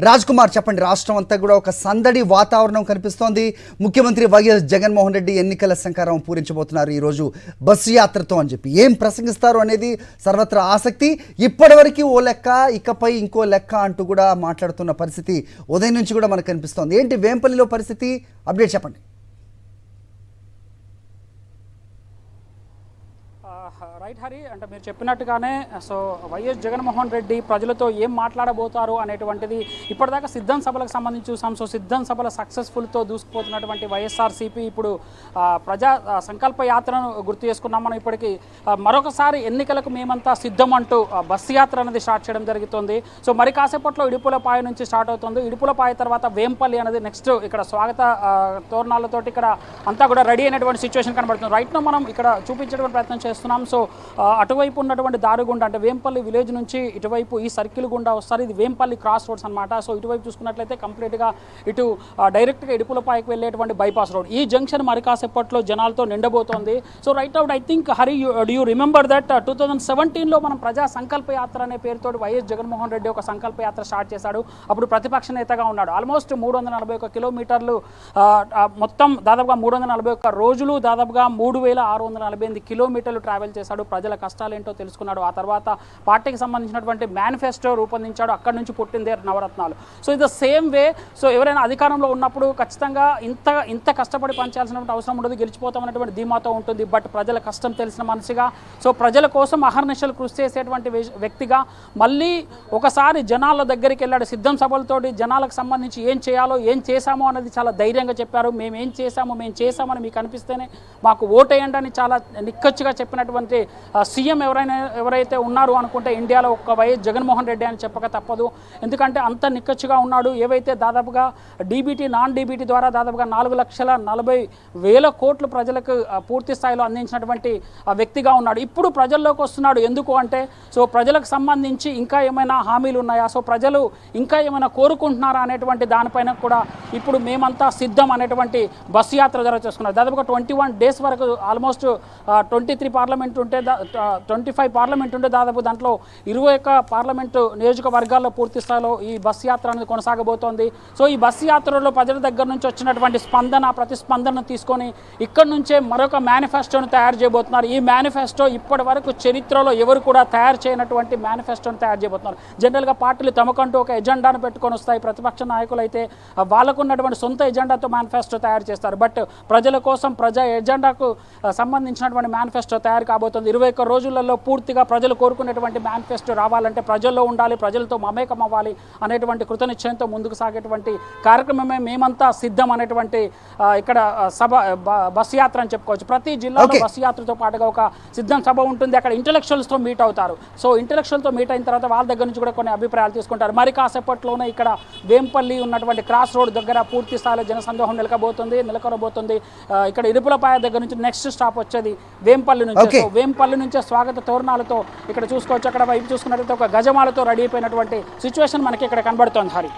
రాజ్ కుమార్ చెప్పండి, రాష్ట్రం అంతా కూడా ఒక సందడి వాతావరణం కనిపిస్తోంది. ముఖ్యమంత్రి వైఎస్ జగన్మోహన్ రెడ్డి ఎన్నికల శంఖారం పూరించబోతున్నారు ఈరోజు బస్సు యాత్రతో అని చెప్పి. ఏం ప్రసంగిస్తారు అనేది సర్వత్రా ఆసక్తి. ఇప్పటివరకు ఓ లెక్క, ఇకపై ఇంకో లెక్క అంటూ కూడా మాట్లాడుతున్న పరిస్థితి ఉదయం నుంచి కూడా మనకు కనిపిస్తోంది. ఏంటి వేంపల్లిలో పరిస్థితి, అప్డేట్ చెప్పండి. రైట్ హరి, అంటే మీరు చెప్పినట్టుగానే సో వైఎస్ జగన్మోహన్ రెడ్డి ప్రజలతో ఏం మాట్లాడబోతారు అనేటువంటిది ఇప్పటిదాకా సిద్ధం సభలకు సంబంధించి చూసాం. సో సిద్ధం సభల సక్సెస్ఫుల్తో దూసుకుపోతున్నటువంటి వైఎస్ఆర్సీపీ ఇప్పుడు ప్రజా సంకల్ప యాత్రను గుర్తు చేసుకున్నాం మనం. ఇప్పటికీ మరొకసారి ఎన్నికలకు మేమంతా సిద్ధం అంటూ బస్సు యాత్ర అనేది స్టార్ట్ చేయడం జరుగుతుంది. సో మరి కాసేపట్లో ఇడుపులపాయ నుంచి స్టార్ట్ అవుతుంది. ఇడుపులపాయ తర్వాత వేంపల్లి అనేది నెక్స్ట్ ఇక్కడ స్వాగత తోరణాలతోటి ఇక్కడ అంతా కూడా రెడీ అయినటువంటి సిచ్యువేషన్ కనబడుతుంది. రైట్ నో మనం ఇక్కడ చూపించేటువంటి ప్రయత్నం చేస్తున్నాం. సో అటువైపు ఉన్నటువంటి దారి గుండా, అంటే వేంపల్లి విలేజ్ నుంచి ఇటువైపు ఈ సర్కిల్ గుండా వస్తారు. ఇది వేంపల్లి క్రాస్ రోడ్స్ అనమాట. సో ఇటువైపు చూసుకున్నట్లయితే కంప్లీట్గా ఇటు డైరెక్ట్గా ఇడుపులపాయకు వెళ్ళేటువంటి బైపాస్ రోడ్. ఈ జంక్షన్ మరి కాసేపట్లో జనాలతో నిండబోతోంది. So right out I think Hari, you remember that 2017లో మనం ప్రజా సంకల్ప యాత్ర అనే పేరుతో వైఎస్ జగన్మోహన్ రెడ్డి ఒక సంకల్ప యాత్ర స్టార్ట్ చేశాడు. అప్పుడు ప్రతిపక్ష నేతగా ఉన్నాడు. ఆల్మోస్ట్ 341 కిలోమీటర్లు, మొత్తం దాదాపుగా 341 రోజులు, దాదాపుగా 3648 కిలోమీటర్లు ట్రావెల్ చేశాడు. ప్రజల కష్టాలు ఏంటో తెలుసుకున్నాడు. ఆ తర్వాత పార్టీకి సంబంధించినటువంటి మేనిఫెస్టో రూపొందించాడు. అక్కడి నుంచి పుట్టిందే నవరత్నాలు. సో ఇది సేమ్ వే. సో ఎవరైనా అధికారంలో ఉన్నప్పుడు ఖచ్చితంగా ఇంత కష్టపడి పనిచేయాల్సినటువంటి అవసరం ఉండదు, గెలిచిపోతామన్నటువంటి ధీమాతో ఉంటుంది. బట్ ప్రజల కష్టం తెలిసిన మనిషిగా, సో ప్రజల కోసం అహర్నిశలు కృషి చేసేటువంటి వ్యక్తిగా మళ్ళీ ఒకసారి జనాల దగ్గరికి వెళ్ళాడు. సిద్ధం సభలతోటి జనాలకు సంబంధించి ఏం చేయాలో, ఏం చేశామో అనేది చాలా ధైర్యంగా చెప్పారు. మేము చేశామని మీకు అనిపిస్తేనే మాకు ఓటేయండి అని చాలా నిక్కచ్చిగా చెప్పినటువంటి సీఎం ఎవరైతే ఉన్నారు అనుకుంటే ఇండియాలో ఒక్క వైఎస్ జగన్మోహన్ రెడ్డి అని చెప్పక తప్పదు. ఎందుకంటే అంత నిక్కచ్చిగా ఉన్నాడు. ఏవైతే దాదాపుగా డీబీటీ, నాన్ డీబీటీ ద్వారా దాదాపుగా 4,40,000 కోట్లు ప్రజలకు పూర్తి స్థాయిలో అందించినటువంటి వ్యక్తిగా ఉన్నాడు. ఇప్పుడు ప్రజల్లోకి వస్తున్నాడు. ఎందుకు అంటే సో ప్రజలకు సంబంధించి ఇంకా ఏమైనా హామీలు ఉన్నాయా, సో ప్రజలు ఇంకా ఏమైనా కోరుకుంటున్నారా అనేటువంటి దానిపైన కూడా ఇప్పుడు మేమంతా సిద్ధం అనేటువంటి బస్సు యాత్ర ద్వారా చేసుకున్నారు. దాదాపుగా 21 డేస్ వరకు ఆల్మోస్ట్ 23 పార్లమెంట్ ఉంటే 25 పార్లమెంట్ ఉంటే దాదాపు దాంట్లో 21 పార్లమెంటు నియోజకవర్గాల్లో పూర్తి స్థాయిలో ఈ బస్సు యాత్ర అనేది కొనసాగబోతోంది. సో ఈ బస్సు యాత్రలో ప్రజల దగ్గర నుంచి వచ్చినటువంటి ప్రతిస్పందనను తీసుకొని ఇక్కడ నుంచే మరొక మేనిఫెస్టోను తయారు చేయబోతున్నారు. ఈ మేనిఫెస్టో ఇప్పటి వరకు చరిత్రలో ఎవరు కూడా తయారు చేయనటువంటి మేనిఫెస్టోను తయారు చేయబోతున్నారు. జనరల్గా పార్టీలు తమకంటూ ఒక ఎజెండాను పెట్టుకొని వస్తాయి. ప్రతిపక్ష నాయకులు అయితే వాళ్ళకు ఉన్నటువంటి సొంత ఎజెండాతో మేనిఫెస్టో తయారు చేస్తారు. బట్ ప్రజల కోసం, ప్రజా ఎజెండాకు సంబంధించినటువంటి మేనిఫెస్టో తయారు కాబోతుంది. 21 రోజులలో పూర్తిగా ప్రజలు కోరుకునేటువంటి మేనిఫెస్టో రావాలంటే ప్రజల్లో ఉండాలి, ప్రజలతో మమేకం అవ్వాలి అనేటువంటి కృతనిశ్చయంతో ముందుకు సాగేటువంటి కార్యక్రమమే మేమంతా సిద్ధం అనేటువంటి ఇక్కడ బస్సు యాత్ర అని చెప్పుకోవచ్చు. ప్రతి జిల్లాలో బస్సు యాత్రతో పాటుగా ఒక సిద్ధం సభ ఉంటుంది. అక్కడ ఇంటెలెక్చువల్స్తో మీట్ అవుతారు. సో ఇంటెలెక్చువల్తో మీట్ అయిన తర్వాత వాళ్ళ దగ్గర నుంచి కూడా కొన్ని అభిప్రాయాలు తీసుకుంటారు. మరి కాసేపట్లోనే ఇక్కడ వేంపల్లి ఉన్నటువంటి క్రాస్ రోడ్ దగ్గర పూర్తి స్థాయిలో జనసందోహం నెలకొనబోతుంది. ఇక్కడ ఇరుపులపాయ దగ్గర నుంచి నెక్స్ట్ స్టాప్ వచ్చేది వేంపల్లి నుంచి. వేంపల్లి నుంచే స్వాగత తోరణాలతో ఇక్కడ చూసుకోవచ్చు. అక్కడ వైపు చూసుకున్నట్లయితే ఒక గజమాలతో రెడీ అయిపోయినటువంటి సిచ్యువేషన్ మనకి ఇక్కడ కనబడుతోంది హరి.